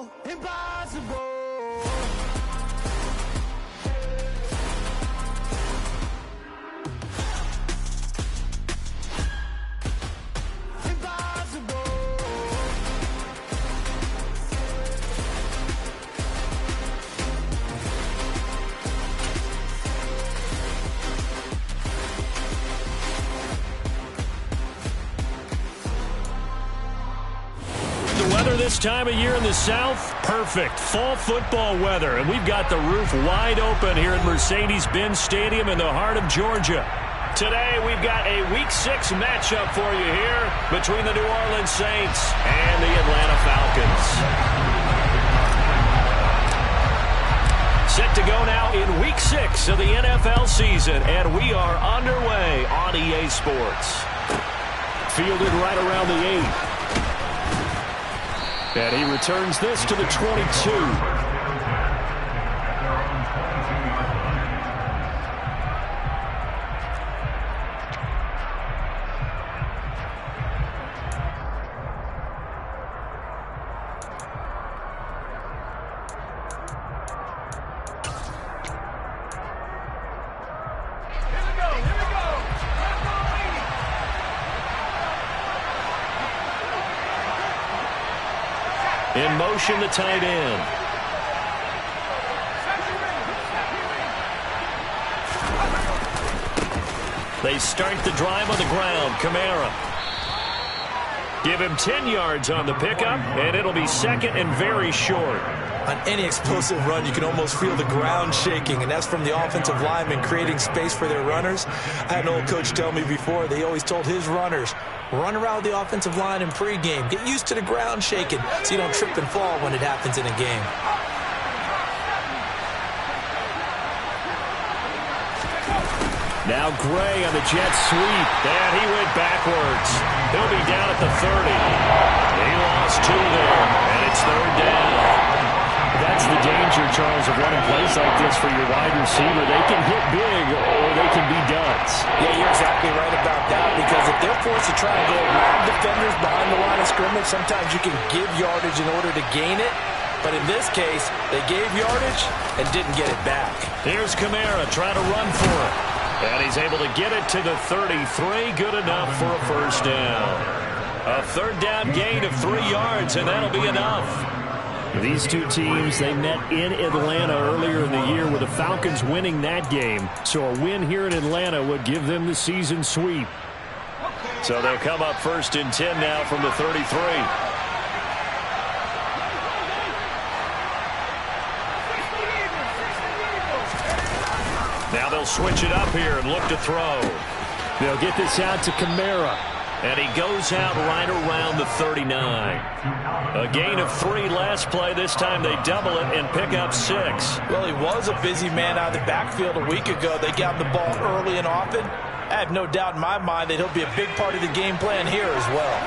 Impossible. This time of year in the South, perfect fall football weather, and we've got the roof wide open here at Mercedes-Benz Stadium in the heart of Georgia. Today we've got a Week 6 matchup for you here between the New Orleans Saints and the Atlanta Falcons. Set to go now in Week 6 of the NFL season, and we are underway on EA Sports. Fielded right around the 8. And he returns this to the 22. In motion, the tight end. They start the drive on the ground. Kamara. Give him 10 yards on the pickup, and it'll be second and very short. On any explosive run, you can almost feel the ground shaking, and that's from the offensive linemen creating space for their runners. I had an old coach tell me before, they always told his runners, run around the offensive line in pregame. Get used to the ground shaking so you don't trip and fall when it happens in a game. Now Gray on the jet sweep, and he went backwards. He'll be down at the 30. He lost 2 there, and it's third down. That's the danger, Charles, of running plays like this for your wide receiver. They can hit big or they can be duds. Yeah, you're exactly right about that, because if they're forced to try and go around defenders behind the line of scrimmage, sometimes you can give yardage in order to gain it. But in this case, they gave yardage and didn't get it back. Here's Kamara trying to run for it. And he's able to get it to the 33. Good enough for a first down. A third down gain of 3 yards, and that'll be enough. These two teams, they met in Atlanta earlier in the year with the Falcons winning that game. So a win here in Atlanta would give them the season sweep. So they'll come up first and 10 now from the 33. Now they'll switch it up here and look to throw. They'll get this out to Kamara. And he goes out right around the 39. A gain of 3 last play. This time they double it and pick up 6. Well, he was a busy man out of the backfield a week ago. They got the ball early and often. I have no doubt in my mind that he'll be a big part of the game plan here as well.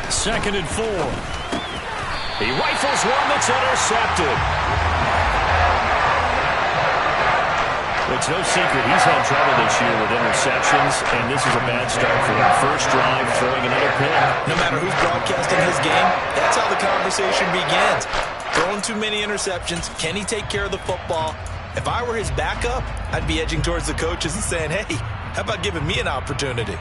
Second and 4. He rifles one that's intercepted. It's no secret he's had trouble this year with interceptions, and this is a bad start for him. First drive, throwing another pick. No matter who's broadcasting his game, that's how the conversation begins. Throwing too many interceptions. Can he take care of the football? If I were his backup, I'd be edging towards the coaches and saying, hey, how about giving me an opportunity?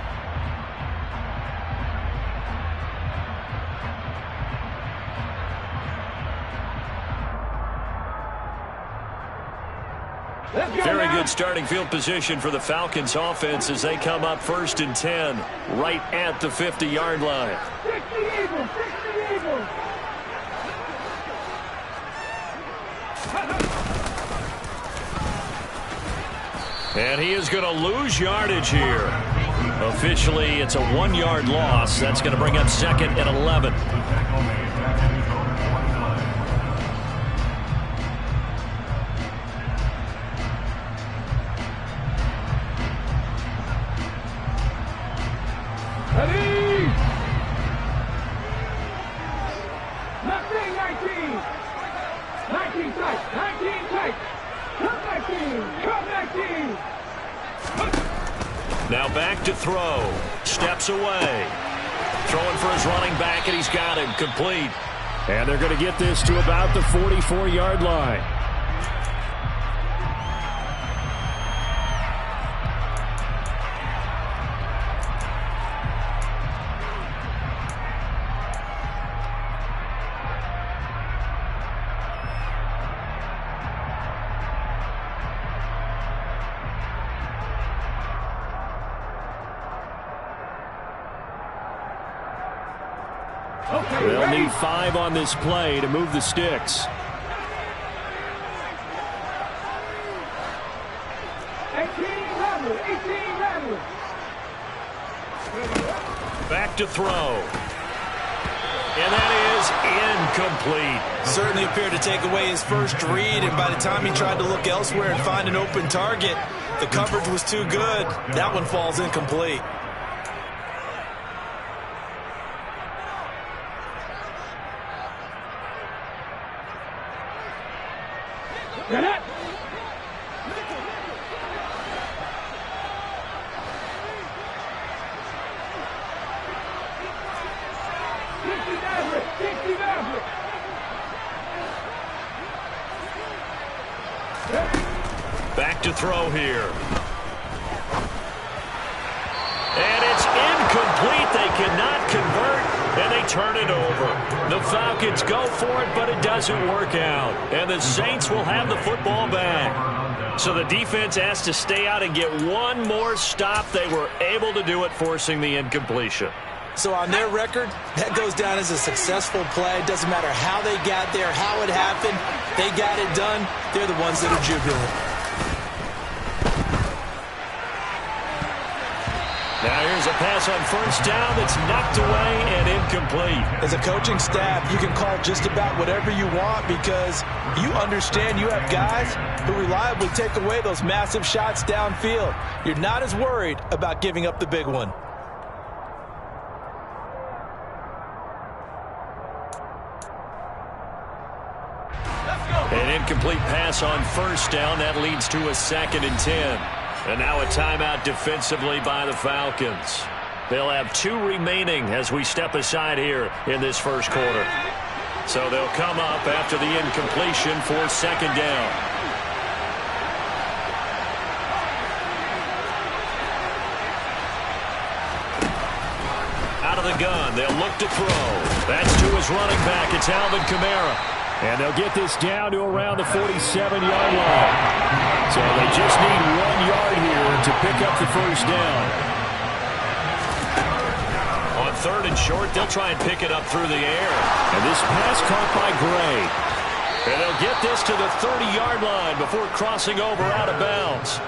Very good starting field position for the Falcons offense as they come up first and 10 right at the 50-yard line. And he is going to lose yardage here. Officially, it's a 1-yard loss. That's going to bring up second and 11. Ready? 19 tight, 19 tight, 19 tight. Come 19, come 19. Now back to throw. Steps away. Throwing for his running back, and he's got him complete. And they're going to get this to about the 44-yard line. They'll need 5 on this play to move the sticks. 18 level. Back to throw. And that is incomplete. Certainly appeared to take away his first read, and by the time he tried to look elsewhere and find an open target, the coverage was too good. That one falls incomplete. Get it. Back to throw here. And it's incomplete. They cannot convert, and they turn it over. The Falcons go for it, but it doesn't work out. And the Saints will have the football back. So the defense has to stay out and get one more stop. They were able to do it, forcing the incompletion. So on their record, that goes down as a successful play. It doesn't matter how they got there, how it happened. They got it done. They're the ones that are jubilant. Now here's a pass on first down that's knocked away and incomplete. As a coaching staff, you can call just about whatever you want because you understand you have guys who reliably take away those massive shots downfield. You're not as worried about giving up the big one. An incomplete pass on first down. That leads to a 2nd and 10. And now a timeout defensively by the Falcons. They'll have 2 remaining as we step aside here in this first quarter. So they'll come up after the incompletion for 2nd down. Out of the gun, they'll look to throw. That's to his running back. It's Alvin Kamara. And they'll get this down to around the 47-yard line. So they just need 1 yard here to pick up the first down. On 3rd and short, they'll try and pick it up through the air. And this pass caught by Gray. And they'll get this to the 30-yard line before crossing over out of bounds.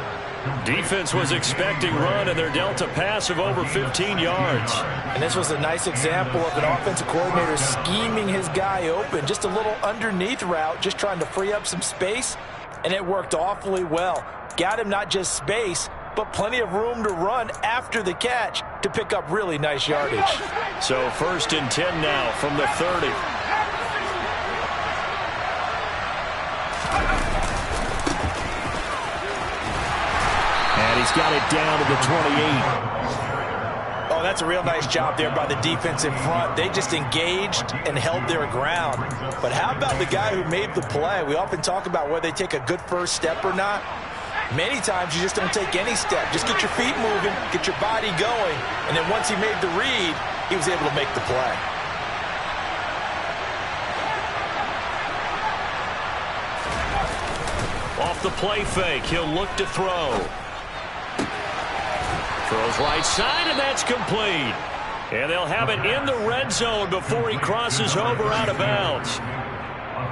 Defense was expecting run, and they're dealt a pass of over 15 yards. And this was a nice example of an offensive coordinator scheming his guy open. Just a little underneath route, just trying to free up some space, and it worked awfully well. Got him not just space, but plenty of room to run after the catch to pick up really nice yardage. So 1st and 10 now from the 30. And he's got it down to the 28. Oh, that's a real nice job there by the defense in front. They just engaged and held their ground. But how about the guy who made the play? We often talk about whether they take a good first step or not. Many times you just don't take any step. Just get your feet moving, get your body going, and then once he made the read, he was able to make the play. Off the play fake, he'll look to throw. Throws right side, and that's complete. And they'll have it in the red zone before he crosses over out of bounds.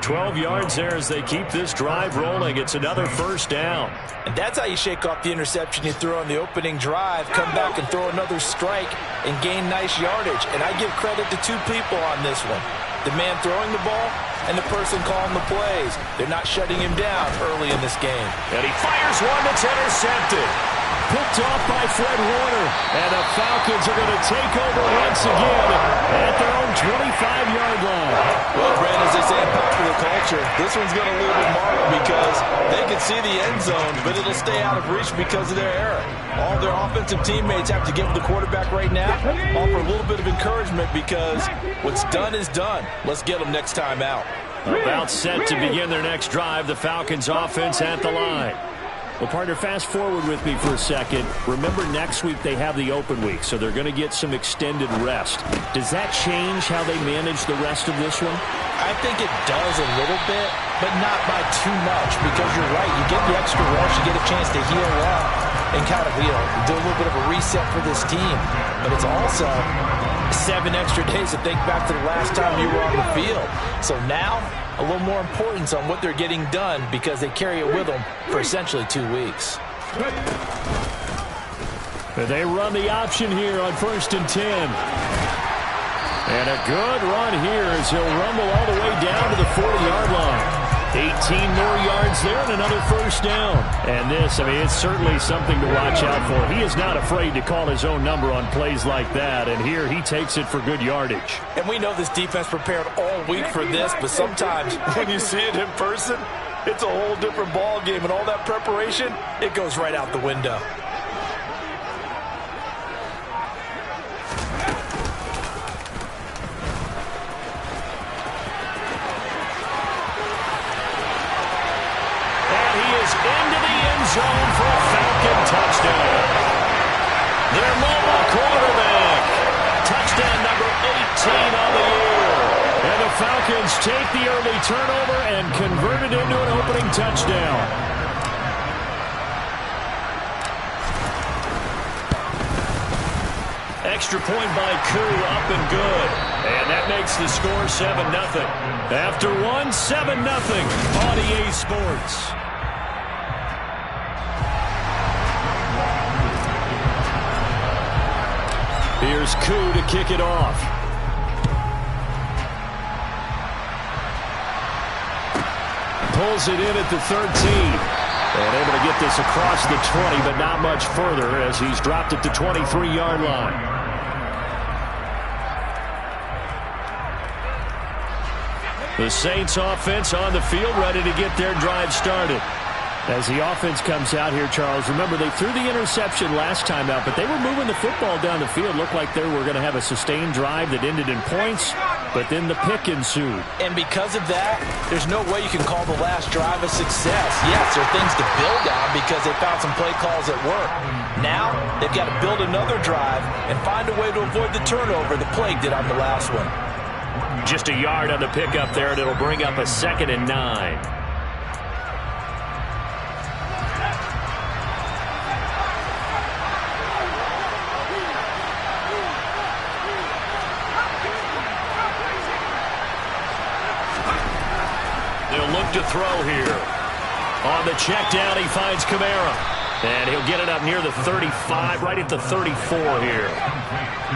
12 yards there as they keep this drive rolling. It's another first down. And that's how you shake off the interception you threw on the opening drive. Come back and throw another strike and gain nice yardage. And I give credit to 2 people on this one. The man throwing the ball and the person calling the plays. They're not shutting him down early in this game. And he fires one that's intercepted. Picked picked off by Fred Warner. And the Falcons are going to take over once again at their own 25-yard line. Well, Brandon, as they say in popular culture, this one's going to leave a mark because they can see the end zone, but it'll stay out of reach because of their error. All their offensive teammates have to give the quarterback right now, offer a little bit of encouragement because what's done is done. Let's get them next time out. About set to begin their next drive, the Falcons offense at the line. Well, partner, fast forward with me for a second. Remember, next week they have the open week, so they're going to get some extended rest. Does that change how they manage the rest of this one? I think it does a little bit, but not by too much, because you're right. You get the extra rest, you get a chance to heal up and kind of, do a little bit of a reset for this team. But it's also 7 extra days to think back to the last time you were on the field. So now, a little more importance on what they're getting done because they carry it with them for essentially 2 weeks. They run the option here on 1st and 10. And a good run here as he'll rumble all the way down to the 40-yard line. 18 more yards there and another first down. And this, it's certainly something to watch out for. He is not afraid to call his own number on plays like that. And here he takes it for good yardage. And we know this defense prepared all week for this, but sometimes when you see it in person, it's a whole different ball game. And all that preparation, it goes right out the window. Into the end zone for a Falcon touchdown. Their mobile quarterback. Touchdown number 18 on the year. And the Falcons take the early turnover and convert it into an opening touchdown. Extra point by Koo, up and good. And that makes the score 7-0. After one, 7-0 on EA Sports. Here's Koo to kick it off. Pulls it in at the 13. And able to get this across the 20, but not much further as he's dropped at the 23-yard line. The Saints offense on the field, ready to get their drive started. As the offense comes out here, Charles, remember they threw the interception last time out, but they were moving the football down the field. Looked like they were going to have a sustained drive that ended in points, but then the pick ensued. And because of that, there's no way you can call the last drive a success. Yes, there are things to build on because they found some play calls that work. Now, they've got to build another drive and find a way to avoid the turnover the Plague did on the last one. Just a yard on the pickup there, and it'll bring up a 2nd and 9. To throw here. On the check down, he finds Kamara. And he'll get it up near the 35, right at the 34 here.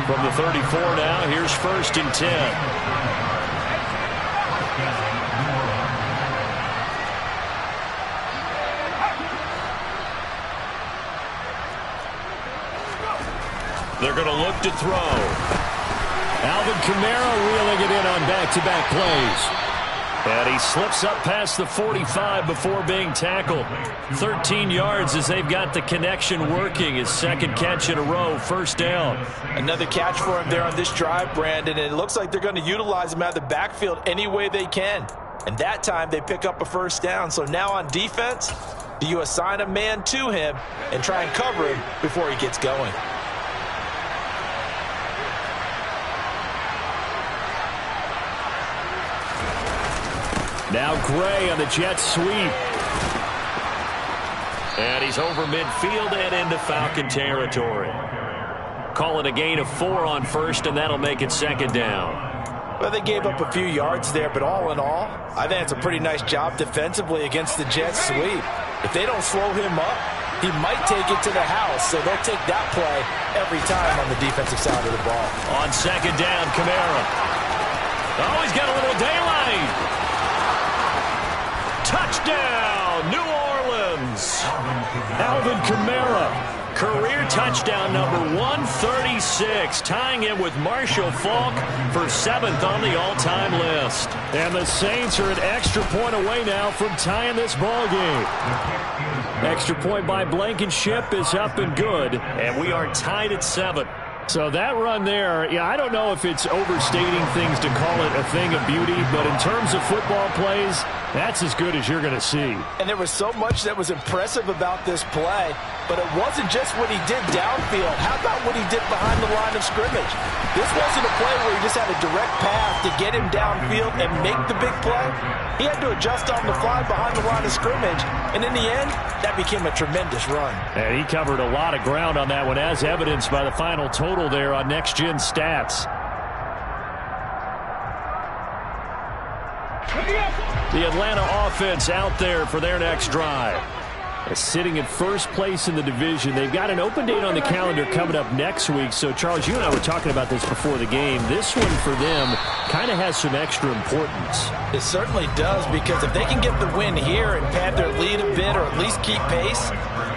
From the 34 now, here's 1st and 10. They're going to look to throw. Alvin Kamara reeling it in on back-to-back plays. And he slips up past the 45 before being tackled. 13 yards as they've got the connection working. His 2nd catch in a row, 1st down. Another catch for him there on this drive, Brandon, and it looks like they're going to utilize him out of the backfield any way they can. And that time they pick up a 1st down. So now on defense, do you assign a man to him and try and cover him before he gets going? Now Gray on the jet sweep. And he's over midfield and into Falcon territory. Call it a gain of 4 on 1st, and that'll make it 2nd down. Well, they gave up a few yards there, but all in all, I think it's a pretty nice job defensively against the jet sweep. If they don't slow him up, he might take it to the house, so they'll take that play every time on the defensive side of the ball. On 2nd down, Kamara. Oh, he's got a little daylight. Touchdown, New Orleans. Alvin Kamara Career touchdown number 136, tying him with Marshall Faulk for 7th on the all-time list. And the Saints are an extra point away now from tying this ball game. Extra point by Blankenship is up and good. And we are tied at 7. So that run there, yeah, I don't know if it's overstating things to call it a thing of beauty, but in terms of football plays, that's as good as you're going to see. And there was so much that was impressive about this play, but it wasn't just what he did downfield. How about what he did behind the line of scrimmage? This wasn't a play where he just had a direct path to get him downfield and make the big play. He had to adjust on the fly behind the line of scrimmage, and in the end, that became a tremendous run. And he covered a lot of ground on that one, as evidenced by the final total there on Next Gen Stats. The Atlanta offense out there for their next drive. Sitting in first place in the division. They've got an open date on the calendar coming up next week. So, Charles, you and I were talking about this before the game. This one for them kind of has some extra importance. It certainly does, because if they can get the win here and pad their lead a bit, or at least keep pace,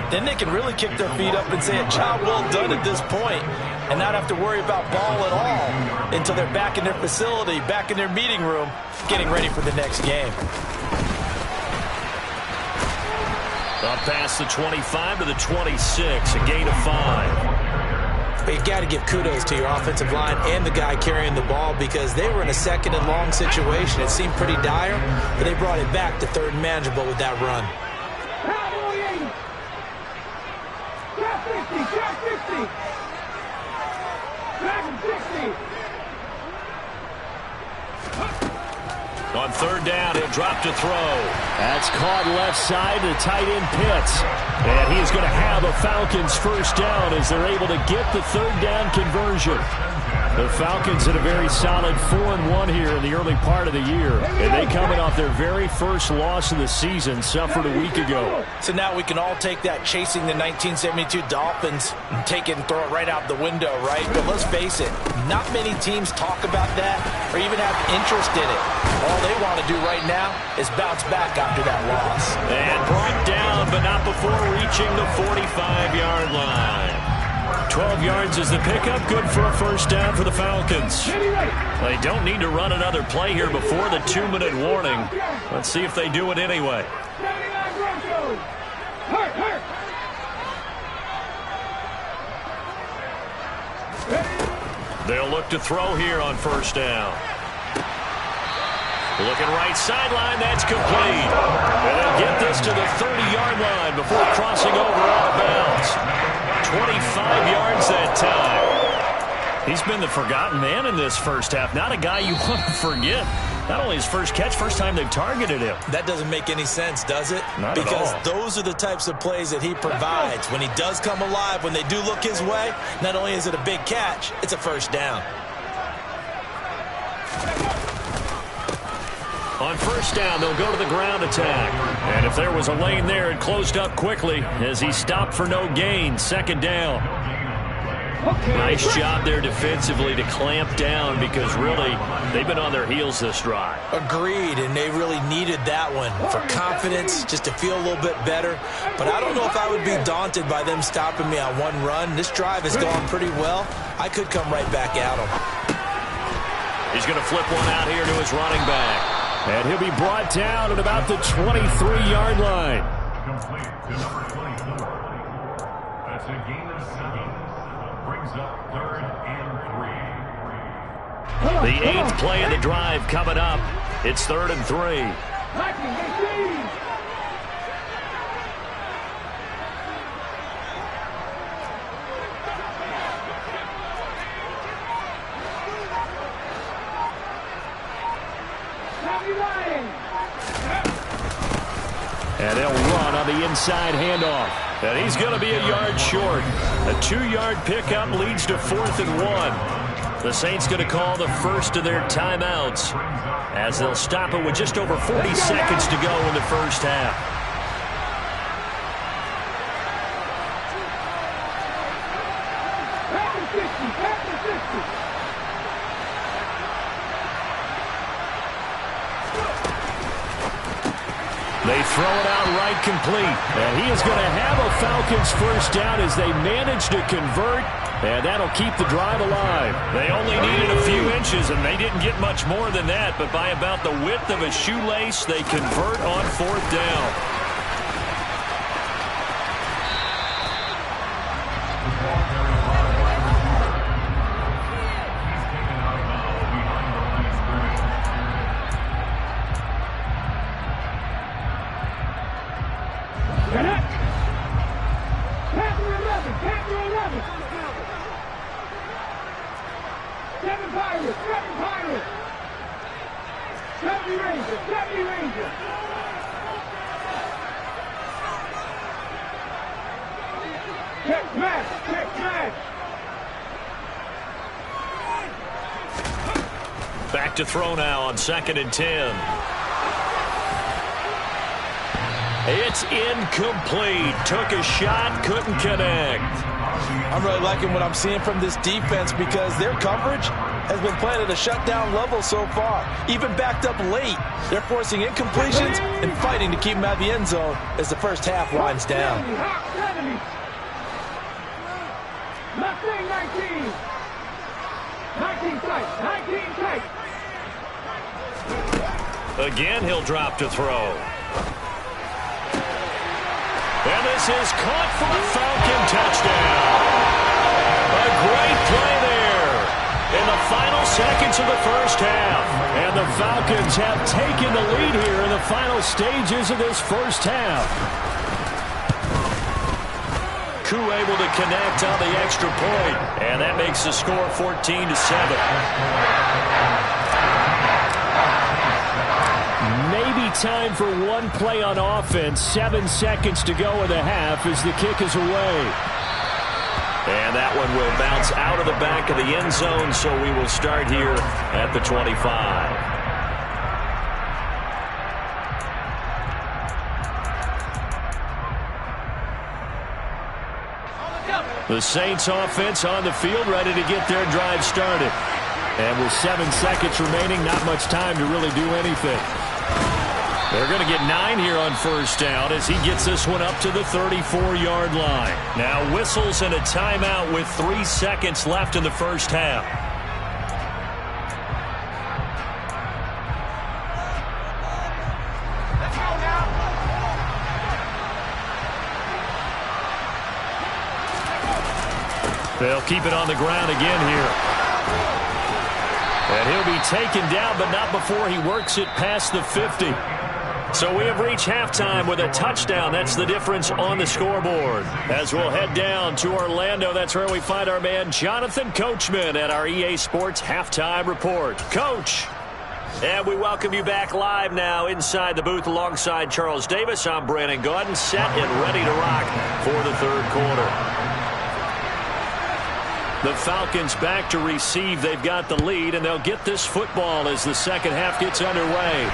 then they can really kick their feet up and say a job well done at this point, and not have to worry about ball at all until they're back in their facility, back in their meeting room, getting ready for the next game. Up past the 25 to the 26, a gain of 5. But you got to give kudos to your offensive line and the guy carrying the ball, because they were in a second and long situation. It seemed pretty dire, but they brought it back to third and manageable with that run. On third down, he'll drop to throw. That's caught left side to tight end Pitts. And he's going to have a Falcons first down as they're able to get the third down conversion. The Falcons had a very solid 4-1 here in the early part of the year. And they coming off their very first loss of the season, suffered a week ago. So now we can all take that chasing the 1972 Dolphins and take it and throw it right out the window, right? But let's face it, not many teams talk about that or even have interest in it. All they want to do right now is bounce back after that loss. And brought down, but not before reaching the 45-yard line. 12 yards is the pickup, good for a first down for the Falcons. They don't need to run another play here before the 2-minute warning. Let's see if they do it anyway. They'll look to throw here on first down. Looking right sideline, that's complete. And they'll get this to the 30-yard line before crossing over out of bounds. 25 yards that time. He's been the forgotten man in this first half. Not a guy you want to forget. Not only his first catch, first time they've targeted him. That doesn't make any sense, does it? Not because at all. Those are the types of plays that he provides. When he does come alive, when they do look his way, not only is it a big catch, it's a first down. On first down, they'll go to the ground attack. And if there was a lane there, it closed up quickly as he stopped for no gain. Second down. Nice job there defensively to clamp down, because really they've been on their heels this drive. Agreed, and they really needed that one for confidence, just to feel a little bit better. But I don't know if I would be daunted by them stopping me on one run. This drive has gone pretty well. I could come right back at them. He's going to flip one out here to his running back. And he'll be brought down at about the 23-yard line. Complete to number 24. That's a gain of 7. Brings up 3rd and 3. The 8th play of the drive coming up. It's 3rd and 3. And they'll run on the inside handoff. And he's going to be a yard short. A 2-yard pickup leads to 4th and 1. The Saints going to call the first of their timeouts as they'll stop it with just over 40 seconds to go in the first half. They throw it out right complete. And he is going to have a Falcons first down as they manage to convert. And that'll keep the drive alive. They only needed a few inches, and they didn't get much more than that. But by about the width of a shoelace, they convert on fourth down. Back to throw now on 2nd and 10. It's incomplete. Took a shot, couldn't connect. I'm really liking what I'm seeing from this defense because their coverage has been playing at a shutdown level so far. Even backed up late, they're forcing incompletions and fighting to keep them out of the end zone as the first half winds down. Left wing 19. 19 tight. 19 tight. Again, he'll drop to throw. And this is caught for a Falcon touchdown. A great play there in the final seconds of the first half. And the Falcons have taken the lead here in the final stages of this first half. Koo able to connect on the extra point, and that makes the score 14-7. Maybe time for one play on offense. 7 seconds to go in the half as the kick is away. And that one will bounce out of the back of the end zone, so we will start here at the 25. The Saints offense on the field, ready to get their drive started. And with 7 seconds remaining, not much time to really do anything. They're going to get 9 here on first down as he gets this one up to the 34-yard line. Now whistles and a timeout with 3 seconds left in the first half. They'll keep it on the ground again here. And he'll be taken down, but not before he works it past the 50. So we have reached halftime with a touchdown. That's the difference on the scoreboard. As we'll head down to Orlando, that's where we find our man Jonathan Coachman at our EA Sports Halftime Report. Coach. And we welcome you back live now inside the booth alongside Charles Davis. I'm Brandon Gaudin, set and ready to rock for the third quarter. The Falcons back to receive. They've got the lead, and they'll get this football as the second half gets underway.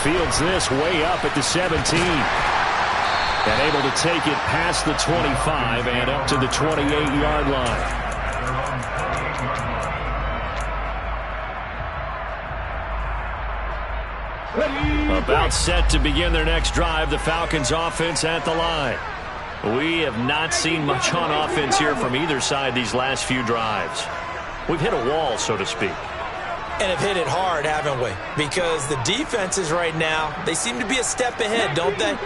Fields this way up at the 17. And able to take it past the 25 and up to the 28-yard line. About set to begin their next drive. The Falcons offense at the line. We have not seen much on offense here from either side these last few drives. We've hit a wall, so to speak. And have hit it hard, haven't we? Because the defenses right now, they seem to be a step ahead, don't they?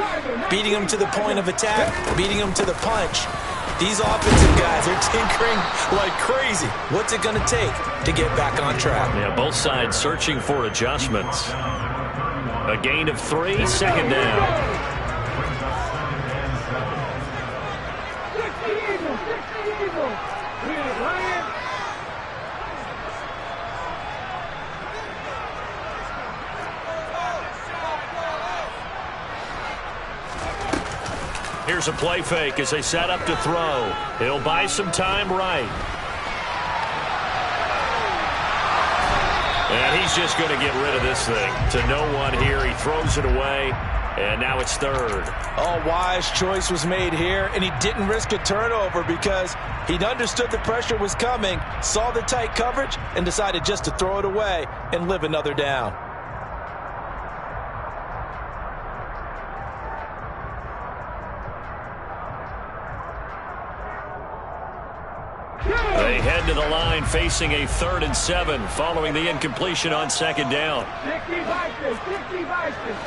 Beating them to the point of attack, beating them to the punch. These offensive guys are tinkering like crazy. What's it going to take to get back on track? Yeah, both sides searching for adjustments. A gain of 3, second down. Here's a play fake as they set up to throw. He'll buy some time right. And he's just going to get rid of this thing. To no one here. He throws it away. And now it's third. Oh, wise choice was made here. And he didn't risk a turnover because he understood the pressure was coming, saw the tight coverage, and decided just to throw it away and live another down. They head to the line facing a 3rd and 7 following the incompletion on 2nd down. 60 Vikings, 60 Vikings.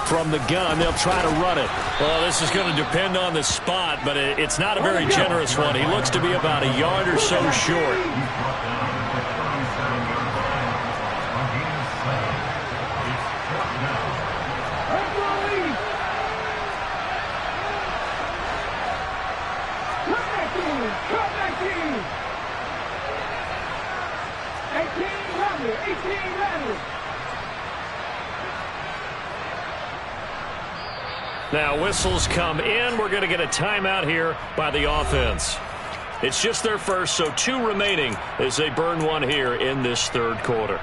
From the gun, they'll try to run it. Well, this is going to depend on the spot, but it's not a very generous one. He looks to be about a yard or so short. Now whistles come in. We're going to get a timeout here by the offense. It's just their first, so 2 remaining as they burn one here in this 3rd quarter.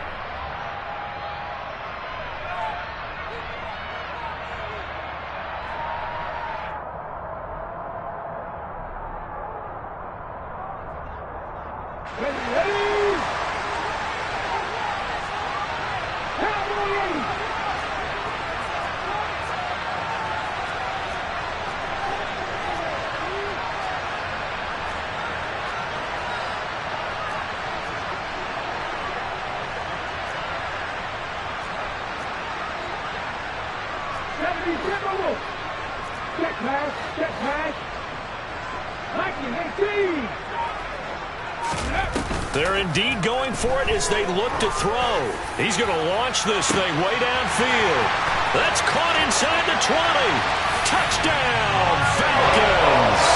They're indeed going for it as they look to throw. He's going to launch this thing way downfield. That's caught inside the 20. Touchdown, Falcons.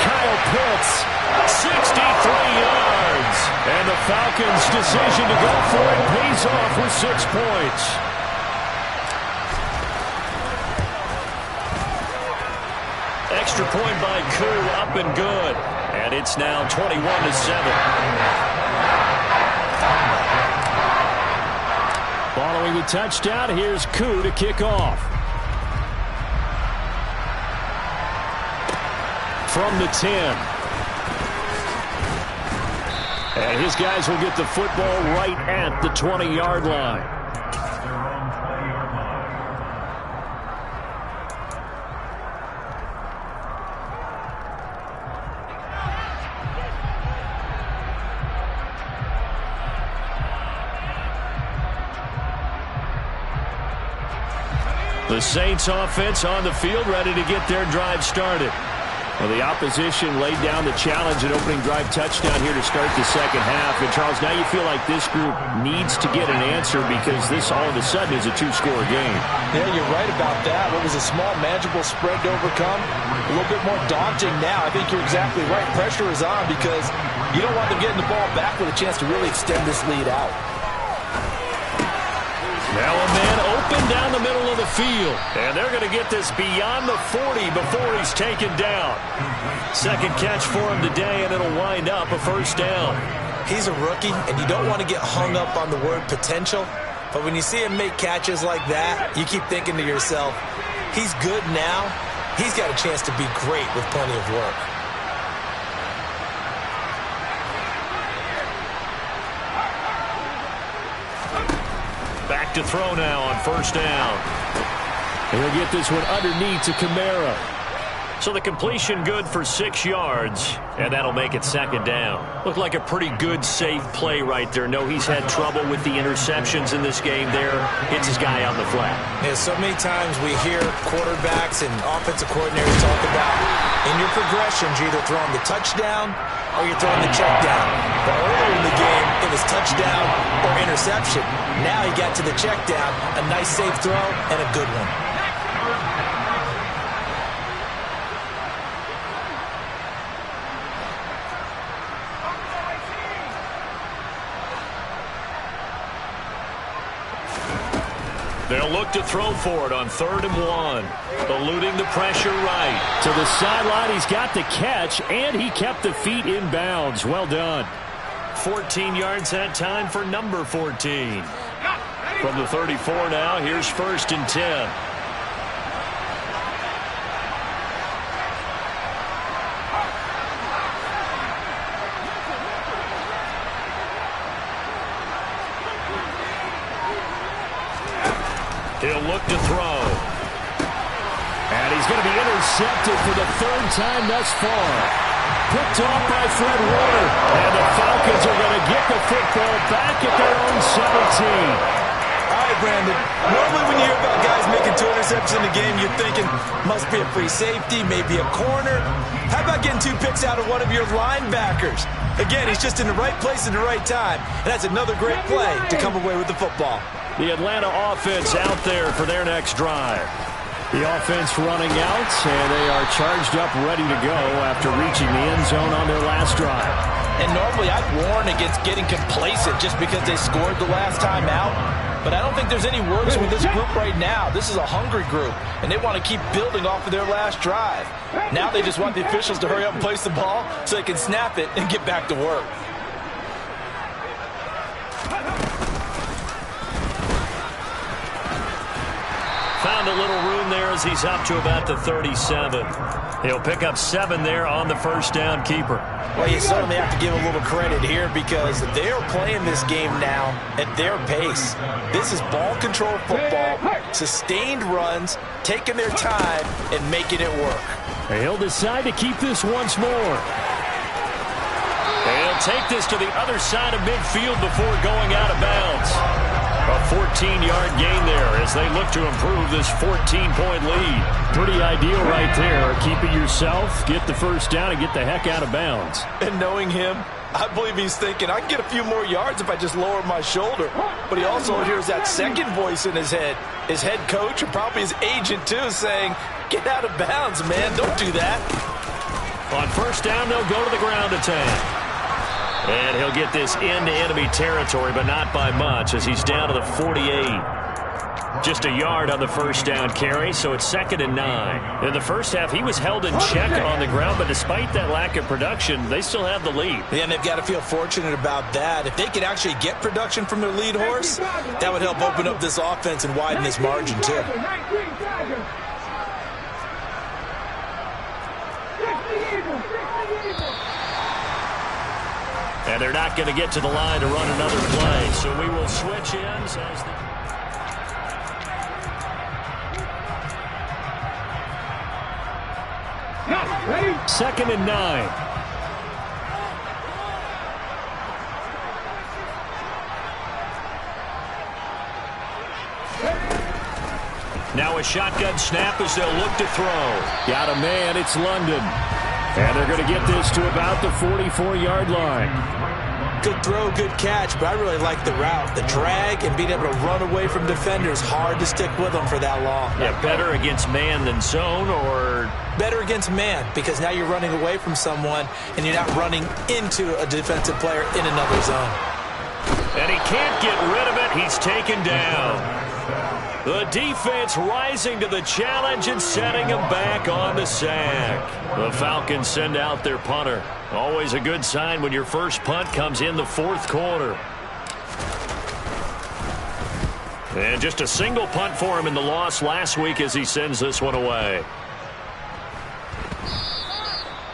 Kyle Pitts, 63 yards. and the Falcons' decision to go for it pays off with 6 points. Extra point by Koo, up and good. And it's now 21-7. Following the touchdown, here's Koo to kick off. From the 10. And his guys will get the football right at the 20-yard line. The Saints offense on the field, ready to get their drive started. Well, the opposition laid down the challenge and opening drive touchdown here to start the second half. And, Charles, now you feel like this group needs to get an answer because this all of a sudden is a 2-score game. Yeah, you're right about that. What was a small, manageable spread to overcome, a little bit more daunting now. I think you're exactly right. Pressure is on because you don't want them getting the ball back with a chance to really extend this lead out. Now a man open down the middle of the field. And they're going to get this beyond the 40 before he's taken down. Second catch for him today, and it'll wind up a first down. He's a rookie, and you don't want to get hung up on the word potential. But when you see him make catches like that, you keep thinking to yourself, he's good now. He's got a chance to be great with plenty of work. Back to throw now on first down. He'll get this one underneath to Kamara. So the completion good for 6 yards, and that'll make it second down. Looked like a pretty good, safe play right there. No, he's had trouble with the interceptions in this game there. Hits his guy on the flat. Yeah, so many times we hear quarterbacks and offensive coordinators talk about in your progressions, you're either throwing the touchdown or you're throwing the check down. But earlier in the game, it was touchdown or interception. Now he got to the check down, a nice safe throw, and a good one. They'll look to throw for it on 3rd and 1. Eluding the pressure right. To the sideline, he's got the catch, and he kept the feet in bounds. Well done. 14 yards that time for number 14. From the 34 now, here's 1st and 10. He'll look to throw. And he's going to be intercepted for the third time thus far. Picked off by Fred Warner. And the Falcons are going to get the football back at their own 17. All right, Brandon. Normally when you hear about guys making 2 interceptions in a game, you're thinking, must be a free safety, maybe a corner. How about getting 2 picks out of one of your linebackers? Again, he's just in the right place at the right time. And that's another great play to come away with the football. The Atlanta offense out there for their next drive. The offense running out, and they are charged up, ready to go after reaching the end zone on their last drive. And normally I'd warn against getting complacent just because they scored the last time out. But I don't think there's any worse with this group right now. This is a hungry group, and they want to keep building off of their last drive. Now they just want the officials to hurry up and place the ball so they can snap it and get back to work. Found a little room there as he's up to about the 37. He'll pick up 7 there on the first down keeper. Well, you certainly have to give a little credit here because they are playing this game now at their pace. This is ball control football, sustained runs, taking their time and making it work. He'll decide to keep this once more. He'll take this to the other side of midfield before going out of bounds. A 14-yard gain there as they look to improve this 14-point lead. Pretty ideal right there. Keep it yourself, get the first down, and get the heck out of bounds. And knowing him, I believe he's thinking, I can get a few more yards if I just lower my shoulder. But he also hears that second voice in his head. His head coach and probably his agent, too, saying, get out of bounds, man. Don't do that. On first down, they'll go to the ground attack. And he'll get this into enemy territory, but not by much as he's down to the 48. Just a yard on the first down carry, so it's 2nd and 9. In the first half, he was held in check on the ground, but despite that lack of production, they still have the lead. Yeah, and they've got to feel fortunate about that. If they could actually get production from their lead horse, that would help open up this offense and widen this margin, too. And they're not going to get to the line to run another play, so we will switch ends as the... 2nd and 9. Now a shotgun snap as they'll look to throw. Got a man, it's London. And they're going to get this to about the 44-yard line. Good throw, good catch, but I really like the route. The drag and being able to run away from defenders, hard to stick with them for that long. Yeah, better against man than zone, or... Better against man, because now you're running away from someone and you're not running into a defensive player in another zone. And he can't get rid of it. He's taken down. The defense rising to the challenge and setting him back on the sack. The Falcons send out their punter. Always a good sign when your first punt comes in the 4th quarter. And just a single punt for him in the loss last week as he sends this one away.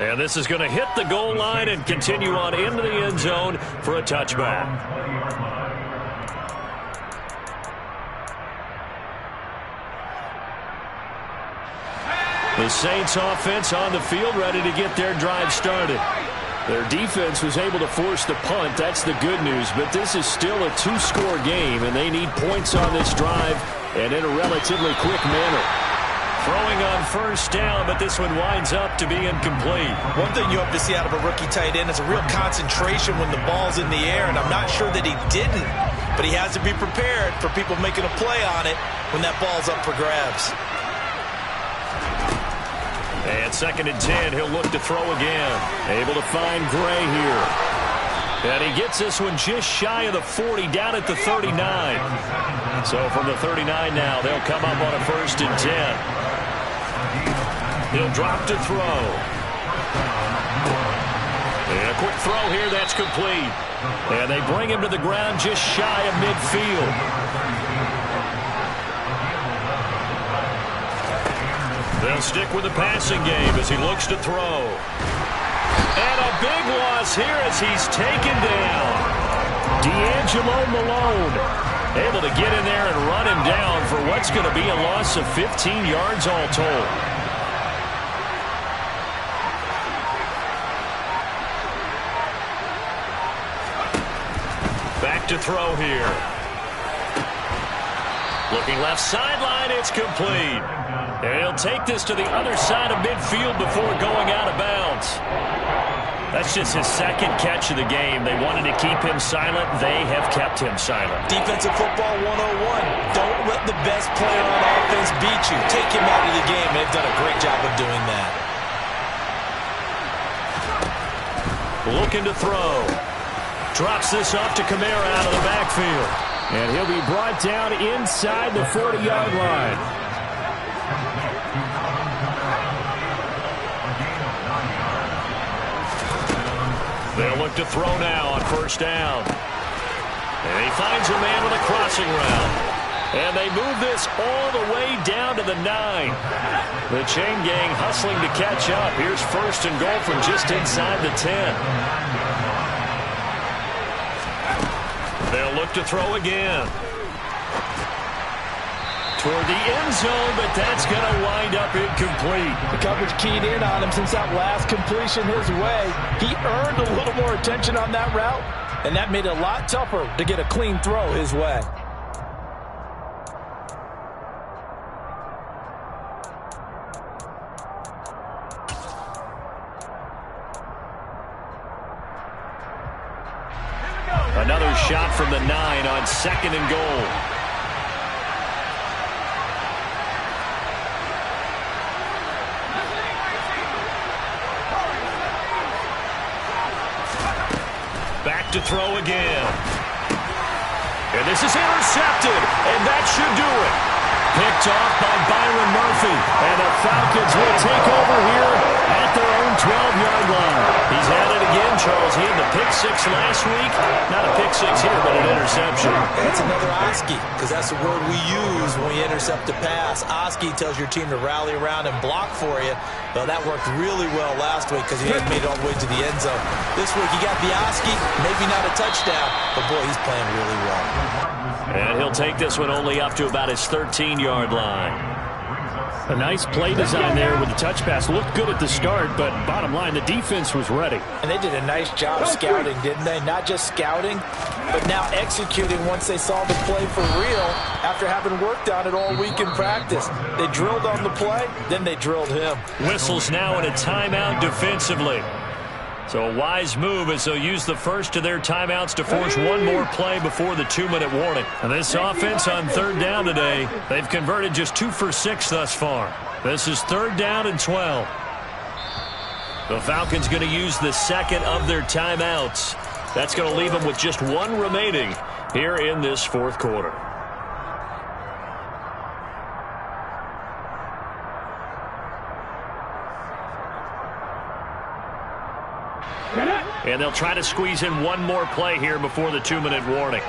And this is going to hit the goal line and continue on into the end zone for a touchback. The Saints offense on the field ready to get their drive started. Their defense was able to force the punt. That's the good news. But this is still a 2-score game, and they need points on this drive and in a relatively quick manner. Throwing on first down, but this one winds up to be incomplete. One thing you hope to see out of a rookie tight end is a real concentration when the ball's in the air, and I'm not sure that he didn't, but he has to be prepared for people making a play on it when that ball's up for grabs. And 2nd and 10, he'll look to throw again. Able to find Gray here. And he gets this one just shy of the 40, down at the 39. So from the 39 now, they'll come up on a 1st and 10. He'll drop to throw. And a quick throw here, that's complete. And they bring him to the ground just shy of midfield. They'll stick with the passing game as he looks to throw. And a big loss here as he's taken down. D'Angelo Malone. able to get in there and run him down for what's going to be a loss of 15 yards all told. Back to throw here. Looking left sideline, it's complete. And he'll take this to the other side of midfield before going out of bounds. That's just his second catch of the game. They wanted to keep him silent. They have kept him silent. Defensive football 101. Don't let the best player on offense beat you. Take him out of the game. They've done a great job of doing that. Looking to throw. Drops this off to Kamara out of the backfield. And he'll be brought down inside the 40-yard line. They'll look to throw now on first down. And he finds a man with a crossing route. And they move this all the way down to the 9. The chain gang hustling to catch up. Here's first and goal from just inside the 10. They'll look to throw again. Toward the end zone, but that's going to wind up incomplete. The coverage keyed in on him since that last completion his way. He earned a little more attention on that route, and that made it a lot tougher to get a clean throw his way. Another shot from the 9 on second and goal. Back to throw again. And this is intercepted, and that should do it. Picked off by Byron Murphy, and the Falcons will take over here at their own 12-yard line. He's at it again, Charles. He had the pick 6 last week. Not a pick 6 here, but an interception. That's another Oski, because that's the word we use when we intercept a pass. Oski tells your team to rally around and block for you. Well, that worked really well last week because he had made it all the way to the end zone. This week he got the Oski, maybe not a touchdown, but boy, he's playing really well. And he'll take this one only up to about his 13-yard line. A nice play design there with the touch pass. Looked good at the start, but bottom line, the defense was ready. And they did a nice job scouting, didn't they? Not just scouting, but now executing once they saw the play for real after having worked on it all week in practice. They drilled on the play, then they drilled him. Whistles now in a timeout defensively. So a wise move as they'll use the first of their timeouts to force one more play before the 2-minute warning. And this offense on third down today, they've converted just 2 for 6 thus far. This is third down and 12. The Falcons going to use the second of their timeouts. That's going to leave them with just 1 remaining here in this fourth quarter. And they'll try to squeeze in one more play here before the 2-minute warning.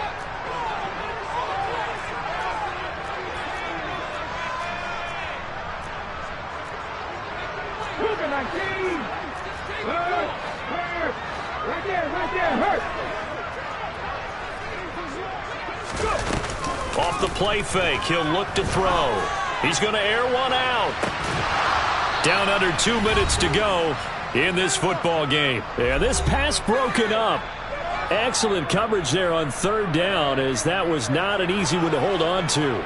Off the play fake, he'll look to throw. He's going to air one out. Down under 2 minutes to go in this football game. Yeah, this pass broken up. Excellent coverage there on third down, as that was not an easy one to hold on to.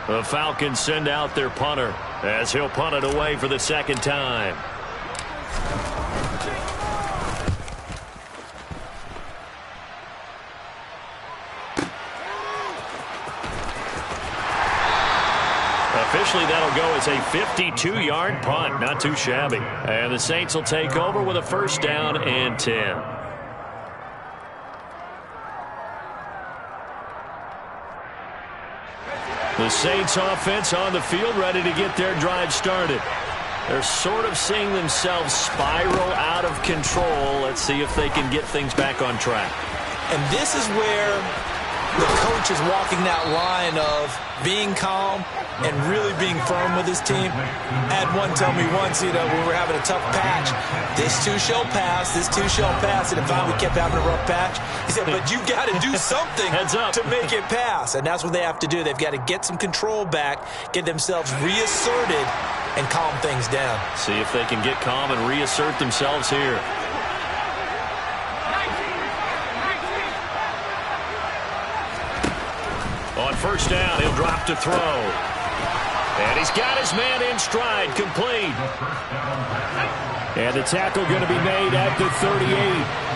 The Falcons send out their punter as he'll punt it away for the second time. Officially, that'll go as a 52-yard punt. Not too shabby. And the Saints will take over with a first down and 10. The Saints offense on the field ready to get their drive started. They're sort of seeing themselves spiral out of control. Let's see if they can get things back on track. And this is where The coach is walking that line of being calm and really being firm with his team. I had one tell me once, when we were having a tough patch, this too shall pass, this too shall pass. And if we kept having a rough patch, he said, but you got to do something to make it pass. And that's what they have to do. They've got to get some control back, get themselves reasserted, and calm things down. See if they can get calm and reassert themselves here. On first down, he'll drop to throw. And he's got his man in stride, complete. And the tackle going to be made at the 38.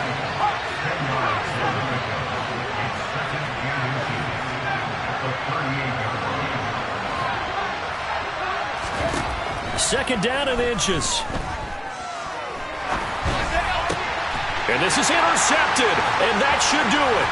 Second down and inches. And this is intercepted, and that should do it.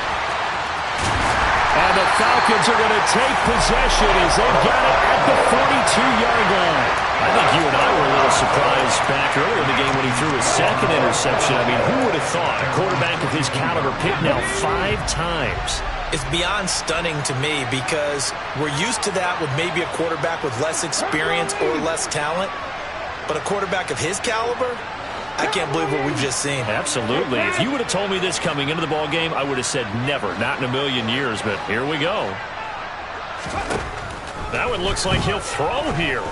And the Falcons are going to take possession as they've got it at the 42-yard line. I think you and I were a little surprised back earlier in the game when he threw his second interception. I mean, who would have thought a quarterback of his caliber picked now 5 times? It's beyond stunning to me because we're used to that with maybe a quarterback with less experience or less talent. But a quarterback of his caliber, I can't believe what we've just seen. Absolutely. If you would have told me this coming into the ball game, I would have said never, not in a million years. But here we go. That one looks like he'll throw here.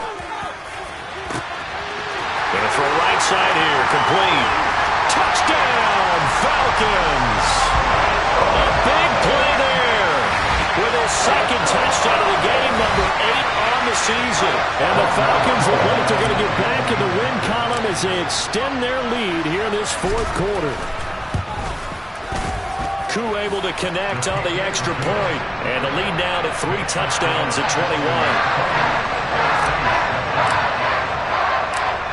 Gonna throw right side here, complete. Touchdown, Falcons! A big play there with his second touchdown of the game, number 8 on the season. And the Falcons look like they're going to get back in the win column as they extend their lead here in this fourth quarter. Koo able to connect on the extra point, and the lead now to 3 touchdowns at 21.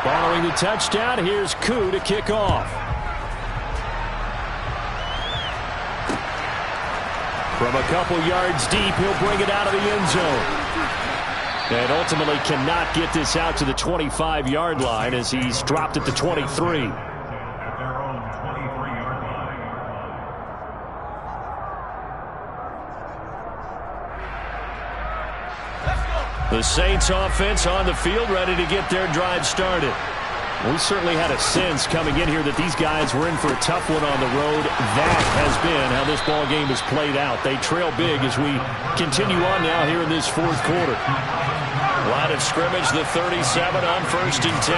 Following the touchdown, here's Koo to kick off. From a couple yards deep, he'll bring it out of the end zone. And ultimately cannot get this out to the 25-yard line as he's dropped at the 23. At their own 23-yard line. The Saints offense on the field, ready to get their drive started. We certainly had a sense coming in here that these guys were in for a tough one on the road. That has been how this ball game has played out. They trail big as we continue on now here in this fourth quarter. Line of scrimmage, the 37 on first and 10.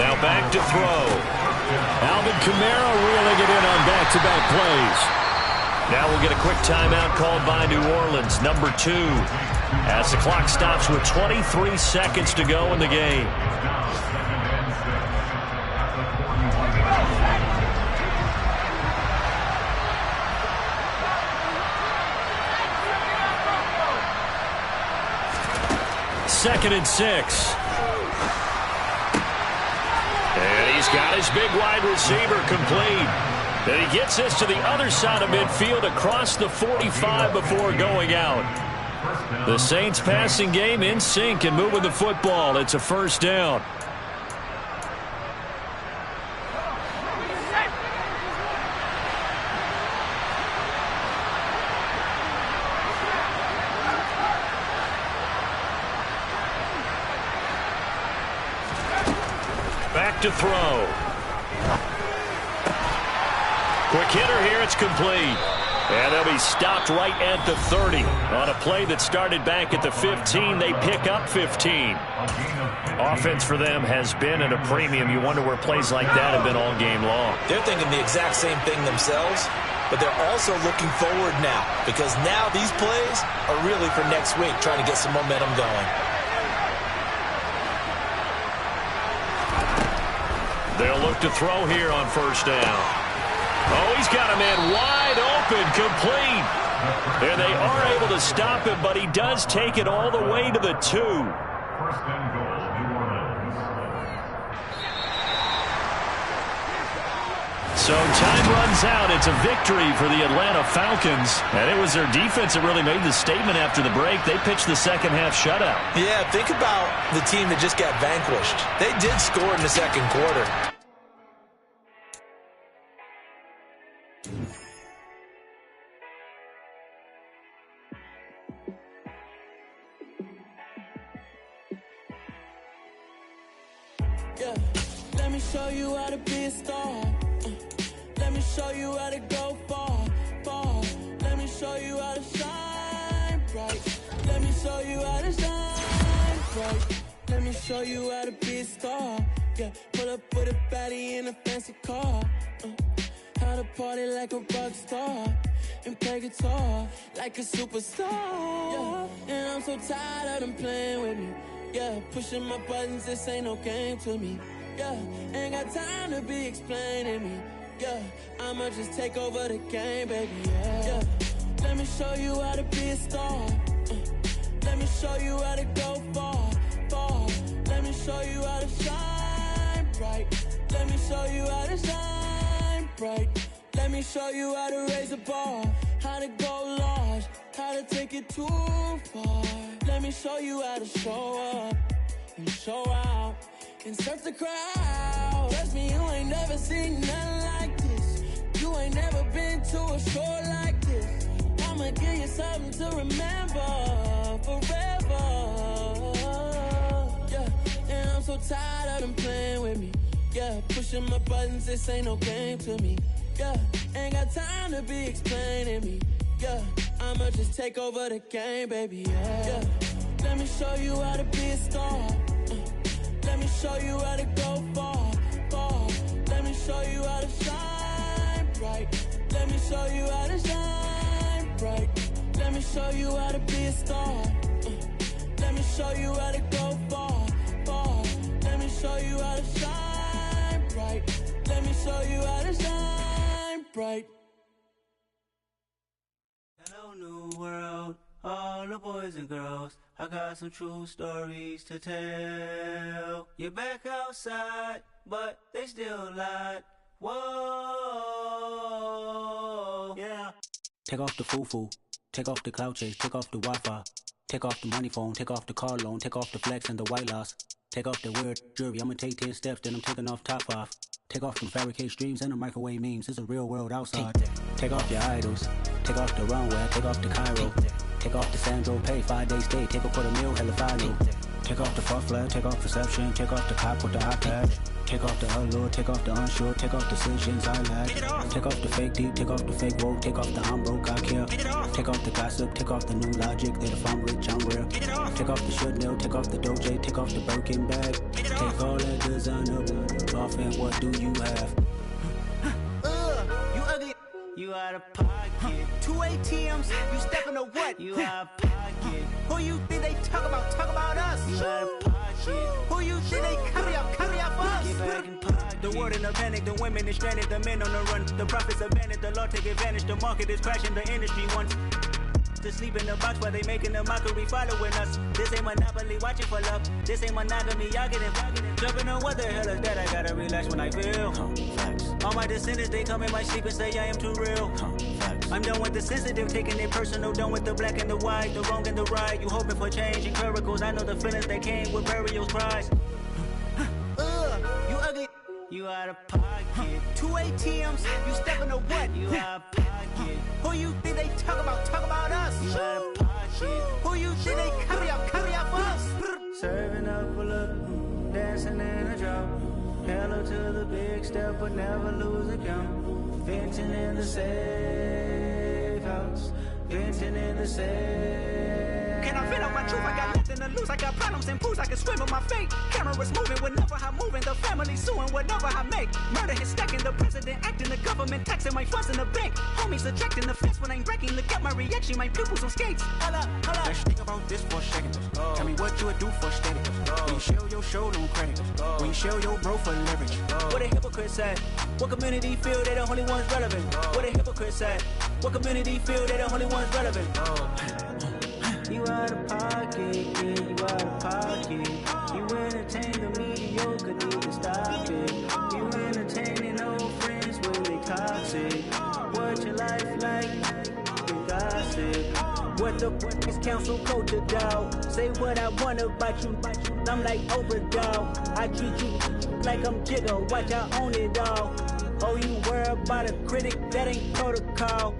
Now back to throw. Alvin Kamara reeling it in on back-to-back plays. Now we'll get a quick timeout called by New Orleans, number 2. As the clock stops with 23 seconds to go in the game. Second and 6. And he's got his big wide receiver complete. And he gets this to the other side of midfield across the 45 before going out. The Saints passing game in sync and moving the football. It's a first down. Back to throw. Quick hitter here, it's complete. And they'll be stopped right at the 30. On a play that started back at the 15, they pick up 15. Offense for them has been at a premium. You wonder where plays like that have been all game long. They're thinking the exact same thing themselves, but they're also looking forward now because now these plays are really for next week, trying to get some momentum going. They'll look to throw here on first down. Oh, he's got a man wide open, complete. And they are able to stop him, but he does take it all the way to the 2. First and goal, New Orleans. So time runs out. It's a victory for the Atlanta Falcons. And it was their defense that really made the statement after the break. They pitched the second half shutout. Yeah, think about the team that just got vanquished. They did score in the second quarter. Yeah, let me show you how to be a star. Let me show you how to go far, far. Let me show you how to shine bright. Let me show you how to shine bright. Let me show you how to be a star. Yeah, pull up with a baddie in a fancy car. How to party like a rock star and play guitar like a superstar. Yeah, and I'm so tired of them playing with me. Yeah, pushing my buttons, this ain't no game to me. Yeah, ain't got time to be explaining me. Yeah, I'ma just take over the game, baby. Yeah, let me show you how to be a star. Let me show you how to go far, far. Let me show you how to shine bright. Let me show you how to shine bright. Let me show you how to raise a bar, how to go large, how to take it too far. Let me show you how to show up and show out and surf the crowd. Trust me, you ain't never seen nothing like this. You ain't never been to a show like this. I'ma give you something to remember forever. Yeah, and I'm so tired of them playing with me. Yeah, pushing my buttons, this ain't no game to me. Yeah, ain't got time to be explaining me. Yeah, I'ma just take over the game, baby. Yeah, let me show you how to be a star. Let me show you how to go far, far. Let me show you how to shine bright. Let me show you how to shine bright. Let me show you how to be a star. Let me show you how to go far, far. Let me show you how to shine bright. Let me show you how to shine bright. Hello, new world, all the boys and girls. I got some true stories to tell. You're back outside, but they still lied. Whoa, yeah. Take off the foo-foo, take off the cloud chase, take off the Wi-Fi, take off the money phone, take off the car loan, take off the flex and the white loss, take off the weird jewelry. I'ma take 10 steps, then I'm taking off top 5. Take off them fabricated streams and the microwave memes. It's a real world outside. Take off your idols, take off the runway, take off the Cairo, take off the Sandro Pay, 5-day stay, take a $250,000, hella final. Take off the far flag, take off perception, take off the cop with the iPad. Take off the allure, take off the unsure, take off decisions I lack. Take off the fake deep, take off the fake woke, take off the I'm broke, I care. Take off the gossip, take off the new logic that if I'm rich, I'm rare. Take off the Chanel, take off the Doja, take off the Birkin bag. Take all that designer off and what do you have? You ugly, you out of pocket. 2 ATMs, you stepping to what? You out of pocket. Who you think they talk about us? You out of pocket. Who you think they carry out for us? Get back in pocket. The world in a panic, the women is stranded, the men on the run. The profits abandoned, the law take advantage, the market is crashing, the industry wants to sleep in the box while they making a mockery following us. This ain't Monopoly, watching for love. This ain't monogamy, y'all getting jumping on what the hell is that? I gotta relax when I feel. All my descendants, they come in my sleep and say I am too real. I'm done with the sensitive, taking it personal. Done with the black and the white, the wrong and the right. You hoping for change and miracles. I know the feelings that came with burials, cries. You ugly, you out of pocket. 2 ATMs, you stepping to what? You out of pocket. Who you think they talk about us? You out of pocket. Who you think they carry out for us? Serving up a look, dancing in a drop. Hello to the big step, but never lose a count. Venting in the safe house, venting in the safe. Can I feel out my truth? I got nothing to lose. I got problems and pools. I can swim with my fate. Cameras moving whenever I'm moving. The family suing whatever I make. Murder is stacking. The president acting. The government taxing my funds in the bank. Homies ejecting the fence when I'm breaking. Look at my reaction. My pupils on skates. Hold up. Let's think about this for a second. Tell me what you would do for steady. When you show your show, no credit. When you show your bro for leverage. What a hypocrite said. What community feel they the only ones relevant? What a hypocrite said. What community feel they the only ones relevant? You out of pocket, yeah, you out of pocket. You entertain the mediocre, need to stop it. You entertaining old friends when they toxic. What your life like? You gossip. What the fuck is council culture, dog? Say what I want about you. I'm like Oprah, dog. I treat you like I'm Jigga. Watch I own it all. Oh, you worry about a critic? That ain't protocol.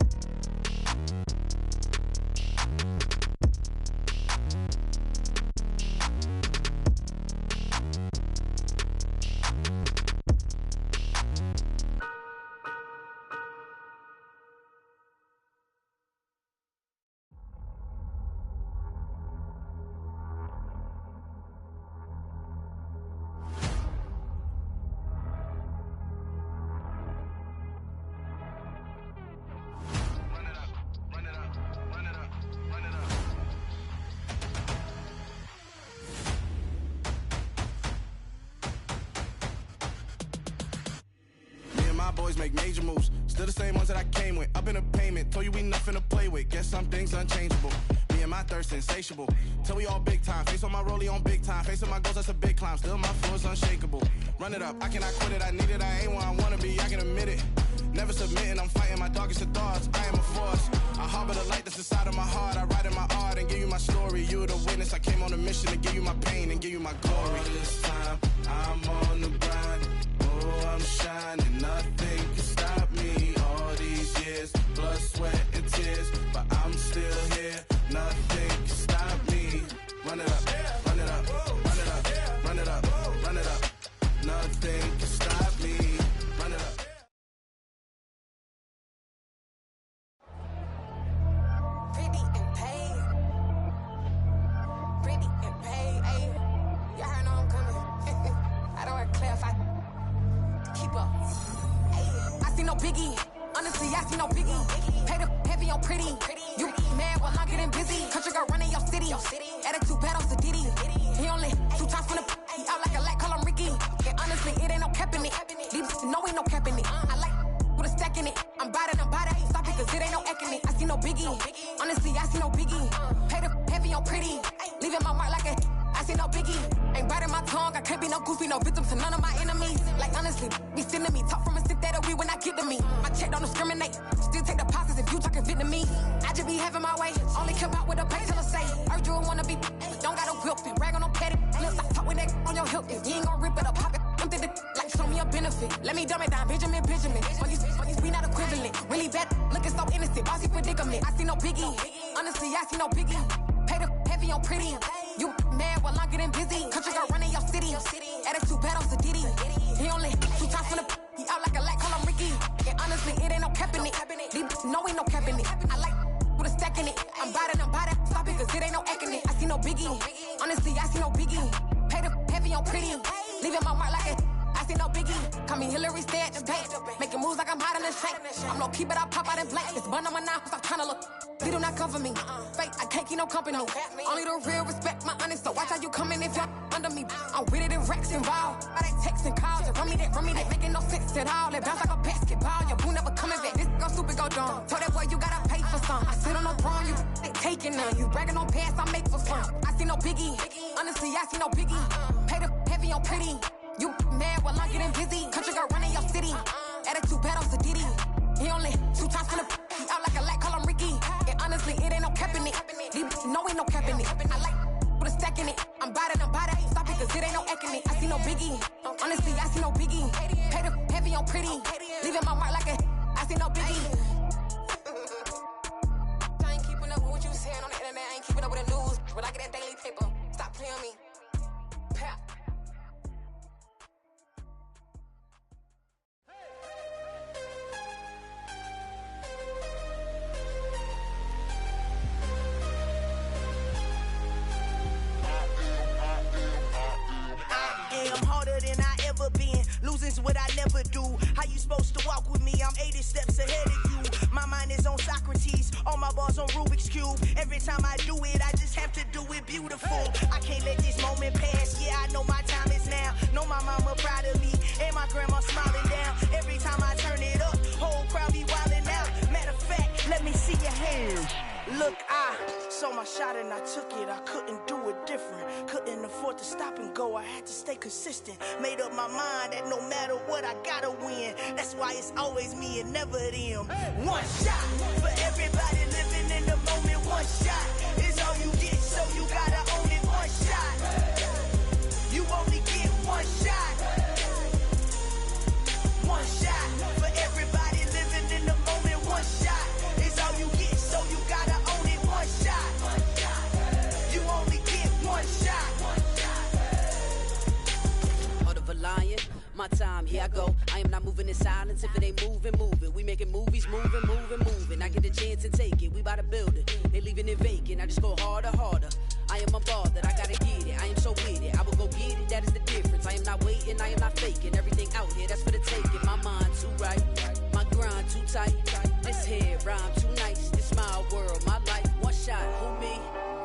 boys make major moves. Still the same ones that I came with. Up in a payment, told you we nothing to play with. Guess some things unchangeable. Me and my thirst insatiable. Till we all big time. Face on my rollie on big time. Face on my goals, that's a big climb. Still my flow is unshakable. Run it up, I cannot quit it. I need it, I ain't where I wanna be, I can admit it. Never submitting, I'm fighting my darkest of thoughts. I am a force. I harbor the light that's inside of my heart. I write in my art and give you my story. You the witness. I came on a mission to give you my pain and give you my glory. All this time, I'm on the grind. Oh, I'm shining. Nothing can stop me. All these years, blood, sweat, and tears. But I'm still here. Nothing can stop me. Run it up, run it up, run it up, run it up, run it up. Nothing can stop me. Run it up. Pretty and paid. Pretty and paid. Ayy, y'all heard know I'm coming. I don't want to clarify. Keep up. Ayy, I see no biggie. Honestly, I see no biggie. Pay the heavy on pretty. You mad while I'm getting busy. Country girl running your city. Attitude bad on Sadiddy. He only 2 times from the he out like a light, call him Ricky. And honestly, it ain't no cap in it. These know ain't no cap in it. I like with a stack in it. I'm bad. Stop it, cause it ain't no eck in it. I see no biggie. Honestly, I see no biggie. Pay the heavy on pretty. Leaving my mark like a I see no biggie. Ain't biting my tongue. I can't be no goofy, no victim to none of my enemies. Like honestly, be sending me talk from a stick that'll be when I get to me. My check don't discriminate. Still take the pauses if you talking Vietnamese. I just be having my way. Only come out with a pay till I say. Urge you wanna be, don't got a whip and rag on no petty. Lips, I talk with that on your hip. If you ain't gon' rip it up, pop it. I'm thinking like show me a benefit. Let me dumb it down, Benjamin. We not equivalent. Really bad, looking so innocent. Bossy predicament. I see no biggie. Honestly, I see no biggie. Pay the heavy on pretty. You mad while I'm getting busy. Country girl running your city. Attitude bad on Sadiddy. He only 2 times from the he out like a light, call him Ricky. And honestly, it ain't no cap in it. These know ain't no cap in it. I like with a stack in it. I'm bad. Stop it, cause it ain't no eck in it. I see no biggie. Honestly, I see no biggie. Pay the heavy on pretty. Leaving my mark like a I see no biggie. Call me Hillary, stay at the bank. Making moves like I'm hot in the shank. I'm low key, but I pop out in blank. It's bun on my knife, stop trying to look. They do not cover me. Fake, I can't keep no company. Only the real respect my honest. So watch how you coming if you're under me. I'm with it and Rex involved. I they texting calls. Just run me that. Making no sense at all. They bounce like a basketball. Your boo never coming back. This go stupid, go dumb. Told that boy you gotta pay for some. I sit on the throne, you they taking none. You bragging on pants, I make for fun. I see no biggie. Honestly, I see no biggie. Pay the heavy on pretty. You mad while I'm getting busy. Country girl running your city. Attitude bad on Sadiddy. He only 2 times from the he out like a light, call him Ricky. And honestly, it ain't no cap in it. These know ain't no cap in it. I like with a stack in it. I'm bad. Stop it, cause it ain't no eck in it. I see no biggie. Honestly, I see no biggie. Pay the heavy on pretty. Leaving my mark like a I see no biggie. I ain't keeping up with what you saying on the internet. I ain't keeping up with the news. But I get that daily paper. Stop playing me. Pap. I'm harder than I ever been. Losing's what I never do. How you supposed to walk with me? I'm 80 steps ahead of you. My mind is on Socrates. All my bars on Rubik's Cube. Every time I do it, I just have to do it beautiful. I can't let this moment pass. Yeah, I know my time is now. Know my mama proud of me. And my grandma smiling down. Every time I turn it up, whole crowd be wildin' out. Matter of fact, let me see your hands. Look, I saw my shot and I took it. I couldn't do it different. Couldn't afford to stop and go. I had to stay consistent. Made up my mind that no matter what, I gotta win. That's why it's always me and never them. One shot for everybody living in the moment. One shot is all you get, so you gotta own it. One shot. You only get one shot. One shot for everybody living in the moment. One shot is all you get, so you gotta own it. One shot. You only get one shot. Heart of a lion, my time, here I go. I am not moving in silence. If it ain't moving. We making movies, moving. I get a chance and take it. We bout to build it. They leaving it vacant. I just go harder. I am unbothered. I gotta get it. I am so with it. I will go get it. That is the difference. I am not waiting. I am not faking. Everything out here, that's for the taking. My mind too right. My grind too tight. This head rhyme too nice. This my world, my life. One shot, who me?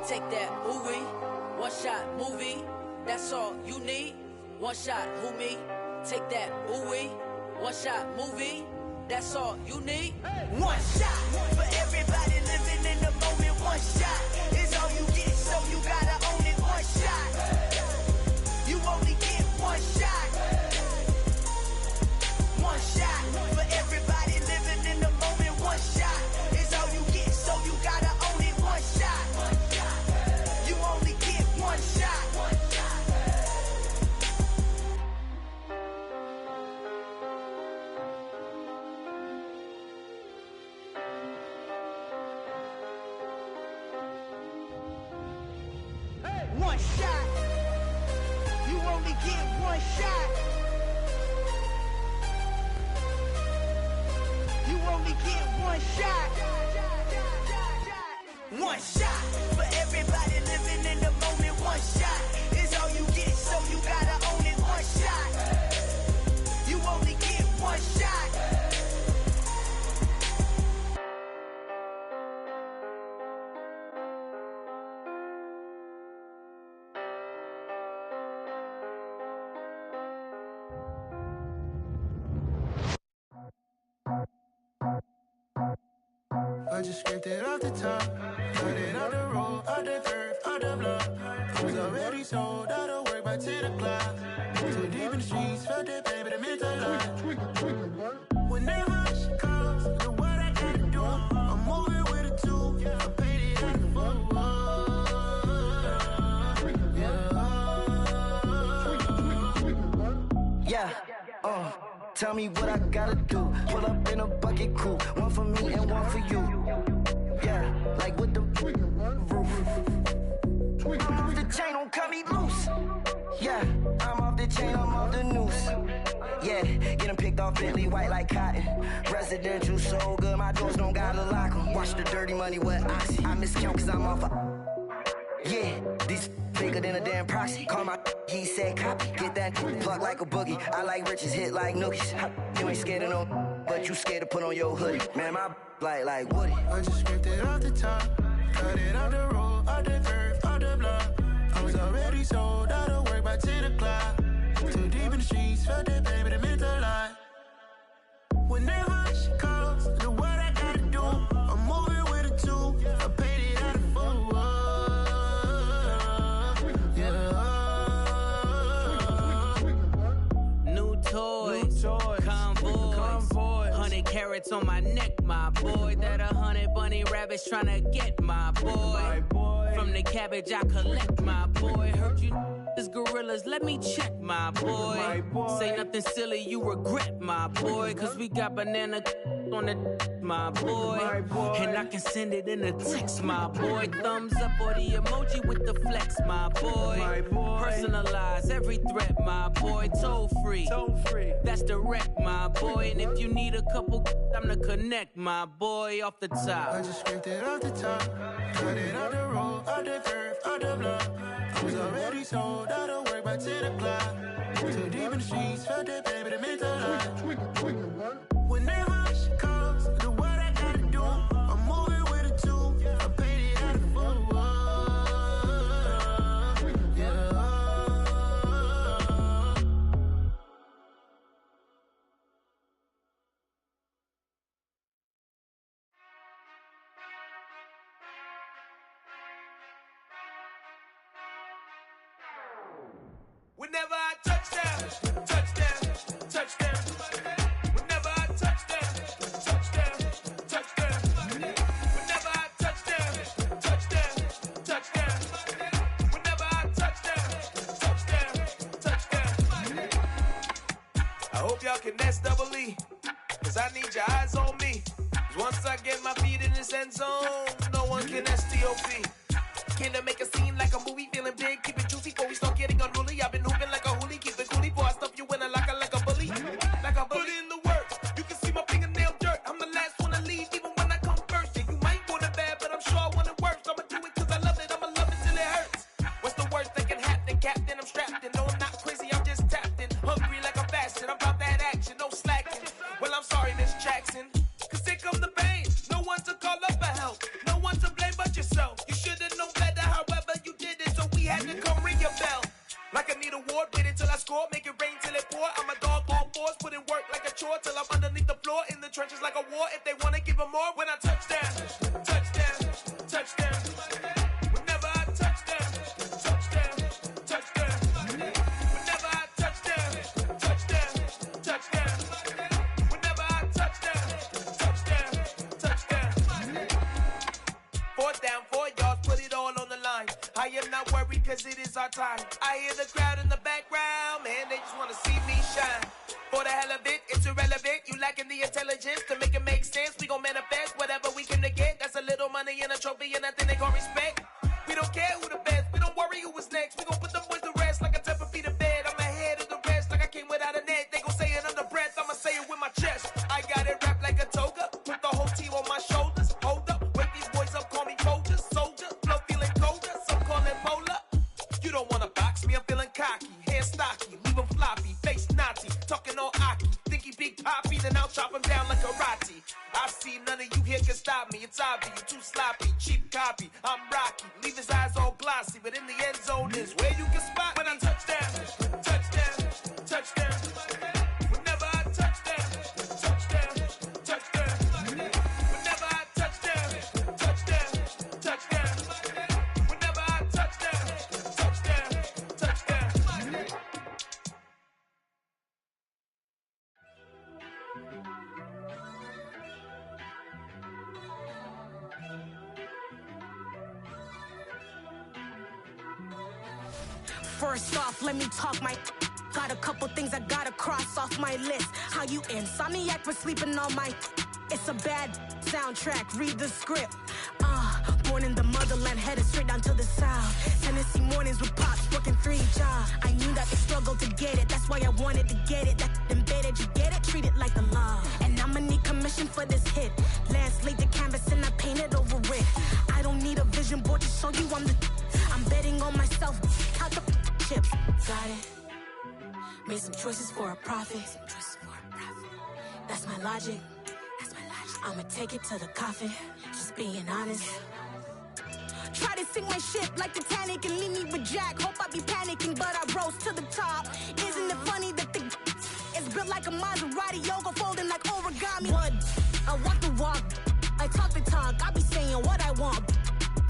Take that, who we? One shot, movie. That's all you need. One shot, who me? Take that, who we? One shot, movie, that's all you need. One shot for everybody living in the moment. One shot is all you get, so you gotta own it. One shot, you only get one shot. One shot for everybody living in the moment. One shot is all you get, so you gotta own it. One shot, you only get one shot. One shot. You only get one shot. You only get one shot. One shot for everybody living in the moment. One shot is all you get, so you gotta own it. One shot. You only get one shot. I just scraped it off the top, cut it out the road, out the curve, out the block. I was already sold, out of work by 10 o'clock. Too deep in the streets, felt that pain, but it meant a lot. Whenever she calls, know what I gotta do. I'm moving with a two, I paid it out the full. Yeah, tell me what I gotta do. Pull up in a bucket crew, one for me and one for you. Yeah, like with the roof. I'm off the chain, don't cut me loose. Yeah, I'm off the chain, I'm off the noose. Yeah, get them picked off Bentley, white like cotton. Residential so good, my doors don't gotta lock them. Watch the dirty money with oxy. I miscount cause I'm off a... Yeah, these bigger than a damn proxy. Call my he said copy. Get that plug like a boogie. I like riches, hit like nookies. You ain't scared of no, but you scared to put on your hoodie. Man, my like Woody. I just scraped it off the top, cut it out the road, out the curve, out the block. I was already sold, out of work by 10 o'clock. Too deep in the streets, felt that pain, but it meant a lot. Whenever she calls, know what I gotta do. I'm moving with a two, I paid it out the full. New toys, convoy, 100 carats on my neck, my boy. That 100 bunny rabbits tryna get my boy. From the cabbage I collect, my boy. Heard you is gorillas, let me check, my boy. Say nothing silly, you regret, my boy. Cause we got banana on the my boy. And I can send it in a text, my boy. Thumbs up or the emoji with the flex, my boy. Personalize every threat, my boy. Toll free, that's direct, my boy. And if you need a couple, I'm the connect, my boy. Off the top, I just scraped it off the top, cut it out the road, out the curve, out the block. I was already sold, out of work by 10 o'clock. Too deep in the streets, felt that pain, but it meant a lot. Whenever she calls, know what I gotta do. I'm moving with a two, I paid it out the full. Whenever I touch down, touchdown, touchdown. Whenever I touch down, touchdown, touchdown. Whenever I touch down, touchdown, touchdown. Whenever I touch down, touchdown, touchdown. I hope y'all can nest double E, cause I need your eyes on me. Cause once I get my feet in this end zone, no one can STOP. Can I make a scene like a movie, feeling big, keep it juicy before we start getting unruly. I've been hooping like a hoolie, keep it coolie before I stuff you in a locker like a bully. Like a bully. Put in the work, you can see my fingernail dirt. I'm the last one to leave, even when I come first. Yeah, you might want it bad, but I'm sure I want it worse. I'ma do it cause I love it, I'ma love it till it hurts. What's the worst that can happen, Captain? I'm strapped in, no I'm not crazy, I'm just tapped in. Hungry like I'm fasting, I'm about that action, no slacking. Well, I'm sorry, Miss Jackson, cause here come the pain. No one to call up for help, no one to blame but yourself. You should've known better, however you did it, so Like I need a ward, wait until I score, make it rain till it pour. I'm a dog on fours, put in work like a chore till I'm underneath the floor, in the trenches like a war. If they wanna give them more, when I touch down, touchdown, touchdown. Whenever I touch down, touchdown, touchdown. Whenever I touch down, touchdown, touchdown. Whenever I touch down, touchdown, touchdown. 4th down, 4 yards, put it all on the line. I am not worried cause it is our time. I hear the crowd in the background, man, they just wanna see me shine. For the hell of it, it's irrelevant. You lacking the intelligence to make it make sense. We gon' manifest whatever we can to get. That's a little money and a trophy and nothing they gon' respect. We don't care who the best, we don't worry who was next. We gon' put them boys to rest like a temper feet of bed. I'm ahead of the rest like I came without a net. They gon' say it under breath, I'ma say it with my chest. I got it wrapped like a toga, put the whole team on my shoulders. Hold up, wake these boys up, call me Folger, soldier. Flow feeling colder, some call it polar. You don't wanna box me, I'm feeling cocky. Hair stocky, leave him floppy, face naughty. Talking all aki, think he big poppy, then I'll chop him down like karate. I see none of you here can stop me. It's obvious, you too sloppy, cheap copy. I'm Rocky, leave his eyes all glossy, but in the end zone is where you can spot when I touch down, touchdown, touchdown. Whenever I touch down, touchdown, touchdown. Whenever I touch down, touchdown, touchdown. Whenever I touch down, touchdown, touchdown. First off, let me talk my. Got a couple things I gotta cross off my list. How you insomniac for sleeping on my. It's a bad soundtrack, read the script. Born in the motherland, headed straight down to the south. Tennessee mornings with pops, working 3 jobs. I knew that they struggled to get it, that's why I wanted to get it. That embedded, you get it, treat it like the law. And I'ma need commission for this hit. Lance laid the canvas and I painted over it. I don't need a vision board to show you I'm the. I'm betting on myself, count the chips. Got it. Made some choices for a profit. That's my logic. I'ma take it to the coffin. Just being honest. Try to sink my ship like Titanic and leave me with Jack. Hope I be panicking, but I rose to the top. Isn't it funny that the is built like a Maserati, yoga folding like origami? What? I walk the walk, I talk the talk. I be saying what I want.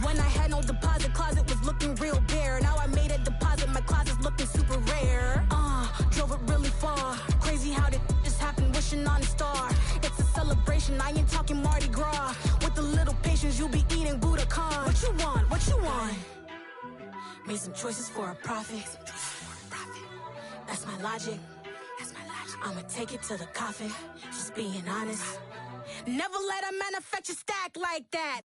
When I had no deposit, closet was looking real bare. Now I made a deposit, my closet's looking super rare. Drove it really far. Crazy how did just happen, wishing on a star. It's a celebration, I ain't talking Mardi Gras. With a little patience, you'll be eating Budokan. What you want? What you want? Made some choices for a profit. That's my logic. I'ma take it to the coffin. Just being honest. Never let a manufacture stack like that.